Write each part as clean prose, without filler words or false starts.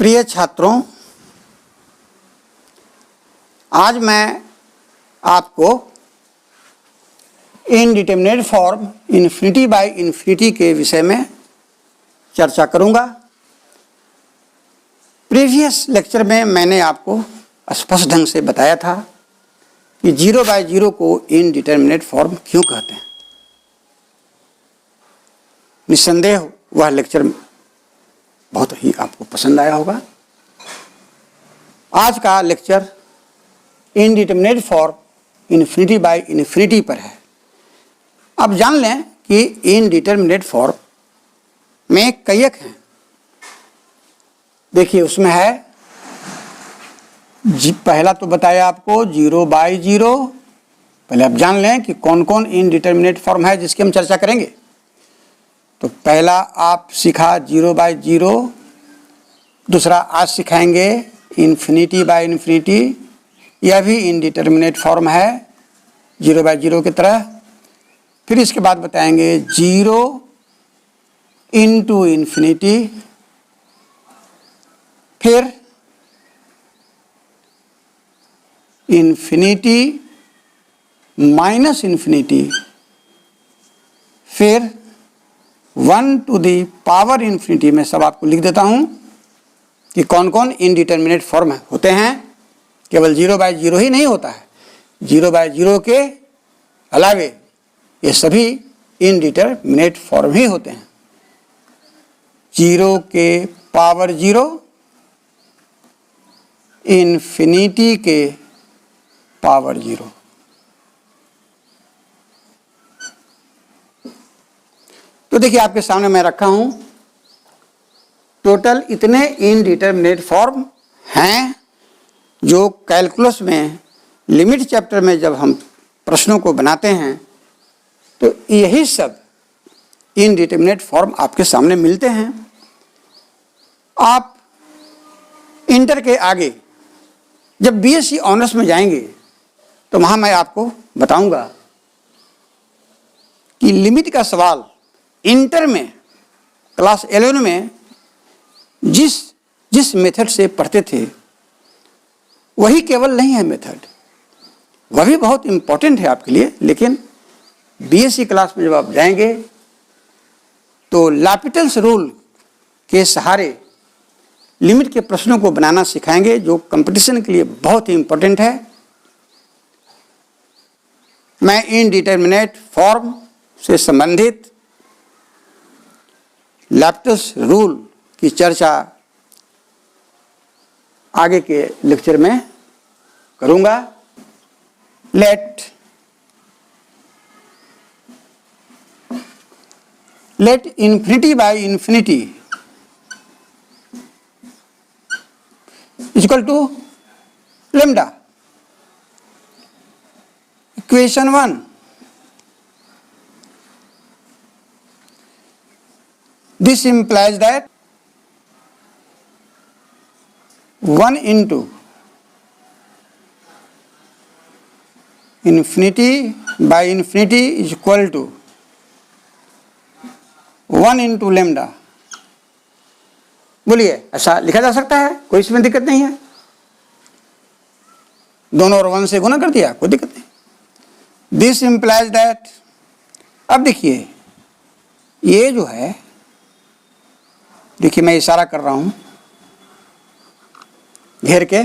प्रिय छात्रों, आज मैं आपको indeterminate form infinity by infinity के विषय में चर्चा करूंगा। प्रीवियस लेक्चर में मैंने आपको स्पष्ट ढंग से बताया था कि 0 बाय 0 को इनडिटरमिनेट फॉर्म क्यों कहते हैं। निस्संदेह वह लेक्चर बहुत ही आपको पसंद आया होगा। आज का lecture indeterminate form infinity by infinity पर है। अब जान लें कि इनडिटरमिनेट फॉर्म में कईक हैं। देखिए उसमें है पहला तो बताया आपको 0 बाय 0। पहले आप जान लें कि कौन कौन इनडिटरमिनेट फॉर्म है जिसकी हम चर्चा करेंगे। तो पहला आप सीखा 0 बाय 0, दूसरा आज सिखाएंगे इन्फिनिटी बाय इन्फिनिटी। यह भी इनडिटरमिनेट फॉर्म है 0 बाय 0 की तरह। फिर इसके बाद बताएंगे 0 इंटू इन्फिनिटी, फिर इन्फिनिटी माइनस इन्फिनिटी, फिर 1 टू दी पावर इन्फिनिटी। मैं सब आपको लिख देता हूं कि कौन कौन इनडिटरमिनेट फॉर्म होते हैं। केवल 0 बाय 0 ही नहीं होता है, 0 बाय 0 के अलावे ये सभी इनडिटरमिनेट फॉर्म ही होते हैं। 0 के पावर 0, इन्फिनिटी के पावर 0। तो देखिए आपके सामने मैं रखा हूं टोटल इतने इनडिटरमिनेट फॉर्म हैं जो कैलकुलस में लिमिट चैप्टर में जब हम प्रश्नों को बनाते हैं तो यही सब इनडिटरमिनेट फॉर्म आपके सामने मिलते हैं। आप इंटर के आगे जब बीएससी ऑनर्स में जाएंगे तो वहां मैं आपको बताऊंगा कि लिमिट का सवाल इंटर में क्लास 11 में जिस मेथड से पढ़ते थे वही केवल नहीं है मेथड, वह भी बहुत इंपॉर्टेंट है आपके लिए। लेकिन बीएससी क्लास में जब आप जाएंगे तो लापिटल्स रूल के सहारे लिमिट के प्रश्नों को बनाना सिखाएंगे जो कंपटीशन के लिए बहुत ही इंपॉर्टेंट है। मैं इनडिटरमिनेट फॉर्म से संबंधित लापिटल्स रूल की चर्चा आगे के लेक्चर में करूंगा। Let infinity by infinity is equal to lambda. Equation 1, this implies that 1 into infinity by infinity is equal to 1 into lambda। बोलिए ऐसा लिखा जा सकता है, कोई इसमें दिक्कत नहीं है। दोनों और 1 से गुना कर दिया, कोई दिक्कत नहीं। दिस इंप्लाइज दैट, अब देखिए ये जो है, देखिए मैं इशारा कर रहा हूं घेर के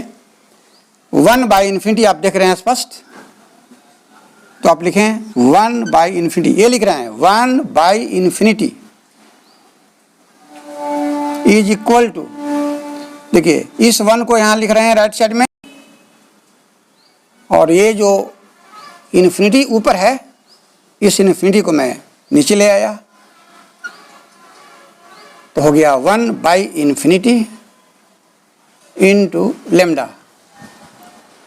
1 बाई इन्फिनिटी। आप देख रहे हैं स्पष्ट, तो आप लिखें 1 बाई इन्फिनिटी। ये लिख रहे हैं 1 by infinity is equal to, देखिए इस 1 को यहां लिख रहे हैं राइट साइड में, और ये जो इन्फिनिटी ऊपर है इस इन्फिनिटी को मैं नीचे ले आया, तो हो गया 1 बाई इन्फिनिटी इंटू लेम्डा।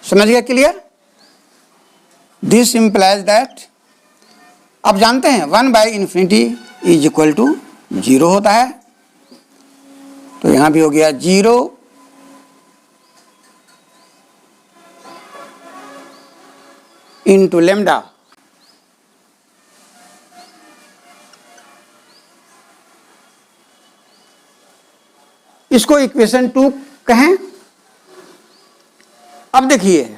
समझ गया? क्लियर? दिस इंप्लाइज दैट, आप जानते हैं 1 by infinity is equal to 0 होता है, तो यहां भी हो गया 0 इंटू लेम्डा। इसको इक्वेशन 2 कहें। अब देखिए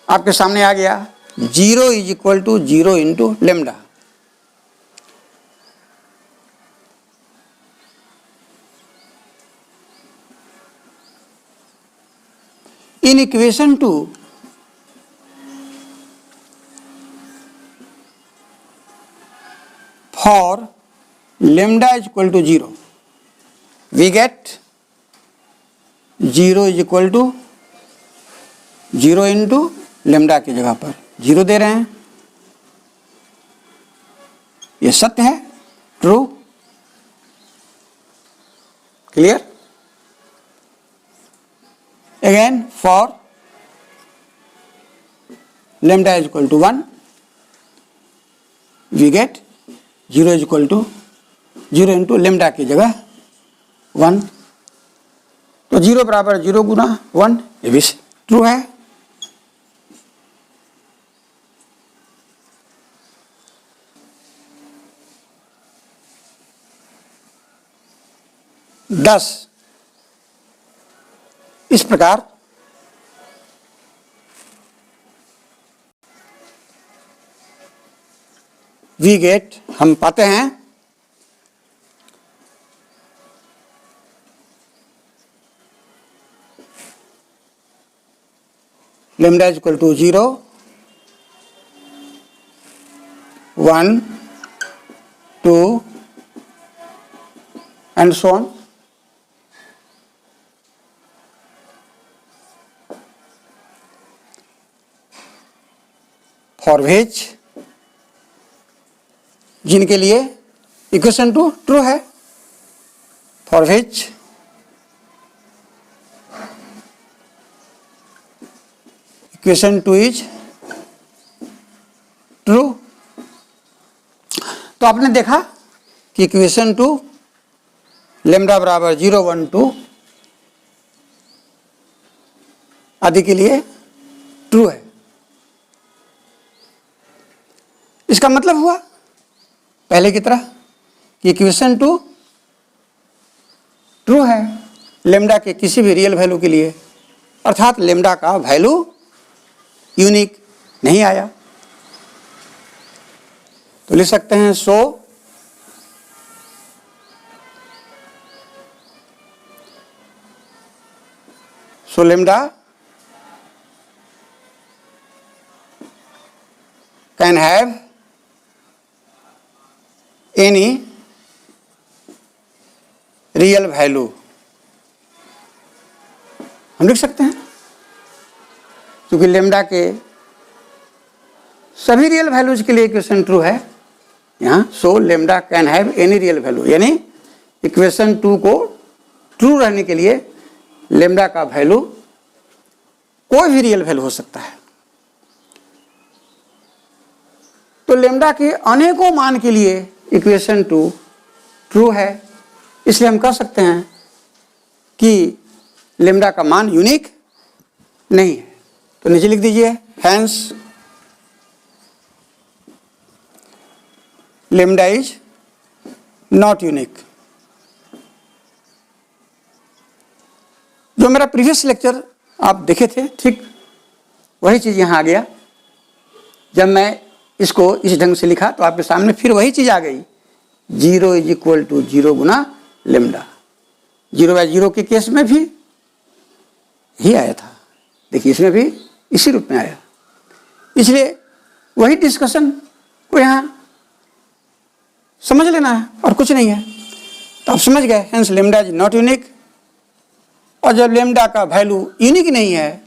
आपके सामने आ गया 0 is equal to 0 into lambda. In equation 2 for lambda is equal to 0 we get 0 is equal to 0 into lambda की जगह पर 0 दे रहे हैं। ये सत्य है, true, clear. Again for lambda is equal to 1 we get 0 is equal to 0 into lambda की जगह 1, तो 0 बराबर 0 गुना 1, ये भी ट्रू है। दस इस प्रकार वी गेट, हम पाते हैं lambda is equal to 0, 1, 2 and so on. For which, जिनके लिए इक्वेशन 2 ट्रू है, for which equation 2 is true. तो आपने देखा कि इक्वेशन 2 लेमडा बराबर 0, 1, 2 आदि के लिए ट्रू है। इसका मतलब हुआ पहले की तरह कि इक्वेशन 2 ट्रू है लेमडा के किसी भी रियल वैल्यू के लिए, अर्थात लेमडा का वैल्यू यूनिक नहीं आया। तो लिख सकते हैं so lambda can have any real value. हम लिख सकते हैं क्योंकि लेमडा के सभी रियल वैल्यूज के लिए इक्वेशन ट्रू है यहाँ। So lambda can have any real value, यानी इक्वेशन 2 को ट्रू रहने के लिए लेमडा का वैल्यू कोई भी रियल वैल्यू हो सकता है। तो लेमडा के अनेकों मान के लिए इक्वेशन 2 ट्रू है, इसलिए हम कह सकते हैं कि लेमडा का मान यूनिक नहीं है। तो नीचे लिख दीजिए hence lambda is not unique. जो मेरा प्रीवियस लेक्चर आप देखे थे, ठीक वही चीज़ यहाँ आ गया। जब मैं इसको इस ढंग से लिखा तो आपके सामने फिर वही चीज़ आ गई, 0 इज इक्वल टू 0 गुना लेमडा। 0/0 के केस में भी ही आया था, देखिए इसमें भी इसी रूप में आया। इसलिए वही डिस्कशन को यहाँ समझ लेना है और कुछ नहीं है। तो आप समझ गए, hence lambda is not unique. और जब लेमडा का वैल्यू यूनिक नहीं है,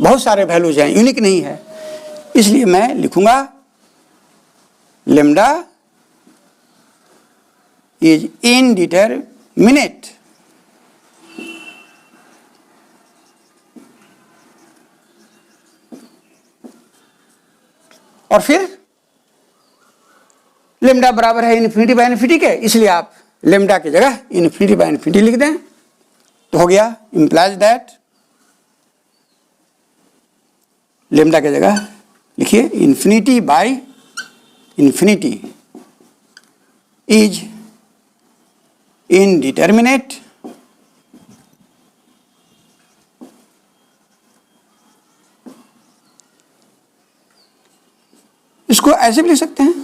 बहुत सारे वैल्यूज हैं, यूनिक नहीं है, इसलिए मैं लिखूंगा लेमडा इज इनडिटरमिनेट। और फिर लेमडा बराबर है इन्फिनिटी बाय इन्फिनिटी के, इसलिए आप लेमडा की जगह इन्फिनिटी बाय इन्फिनिटी लिख दें तो हो गया। इंप्लाइज दैट लेमडा की जगह लिखिए infinity by infinity is indeterminate इसको ऐसे भी लिख सकते हैं,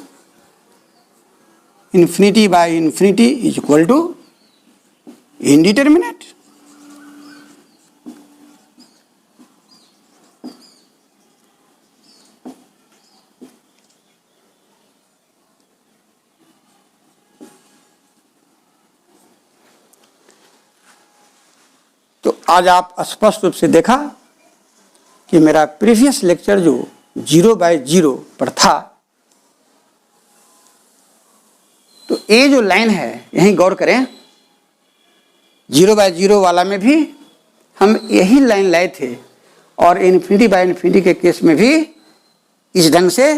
infinity by infinity is equal to indeterminate. तो आज आप स्पष्ट रूप से देखा कि मेरा प्रीवियस लेक्चर जो 0/0 पर था, तो ये जो लाइन है यहीं गौर करें, 0/0 वाला में भी हम यही लाइन लाए थे और इन्फिनिटी बाय इन्फिनिटी के केस में भी इस ढंग से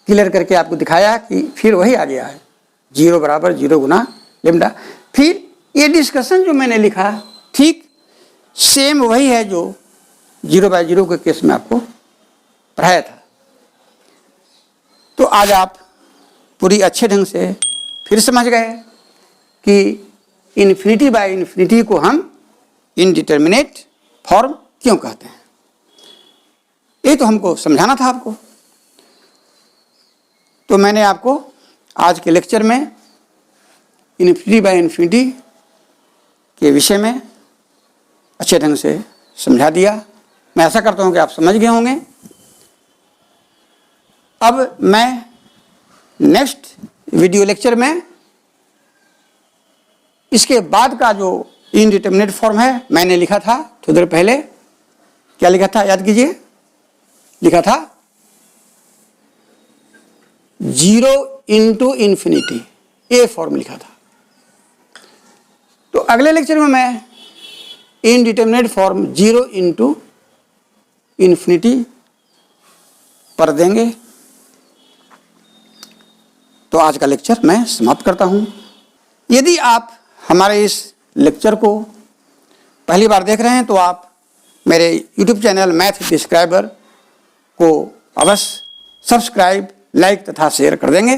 क्लियर करके आपको दिखाया कि फिर वही आ गया है 0 = 0 गुना लेमडा। फिर ये डिस्कशन जो मैंने लिखा ठीक सेम वही है जो 0/0 के केस में आपको पढ़ाया था। तो आज आप पूरी अच्छे ढंग से फिर समझ गए कि इन्फिनिटी बाय इन्फिनिटी को हम इनडिटर्मिनेट फॉर्म क्यों कहते हैं। ये तो हमको समझाना था आपको। तो मैंने आपको आज के लेक्चर में इन्फिनिटी बाय इन्फिनिटी के विषय में अच्छे ढंग से समझा दिया। मैं आशा करता हूं कि आप समझ गए होंगे। अब मैं नेक्स्ट वीडियो लेक्चर में इसके बाद का जो इनडिटर्मिनेट फॉर्म है मैंने लिखा था थोड़ी देर पहले, क्या लिखा था याद कीजिए, लिखा था 0 × इन्फिनिटी, ये फॉर्म लिखा था। तो अगले लेक्चर में मैं इनडिटर्मिनेट फॉर्म 0 × इन्फिनिटी पर देंगे। तो आज का लेक्चर मैं समाप्त करता हूं। यदि आप हमारे इस लेक्चर को पहली बार देख रहे हैं तो आप मेरे YouTube चैनल मैथ डिस्क्राइबर को अवश्य सब्सक्राइब, लाइक तथा शेयर कर देंगे।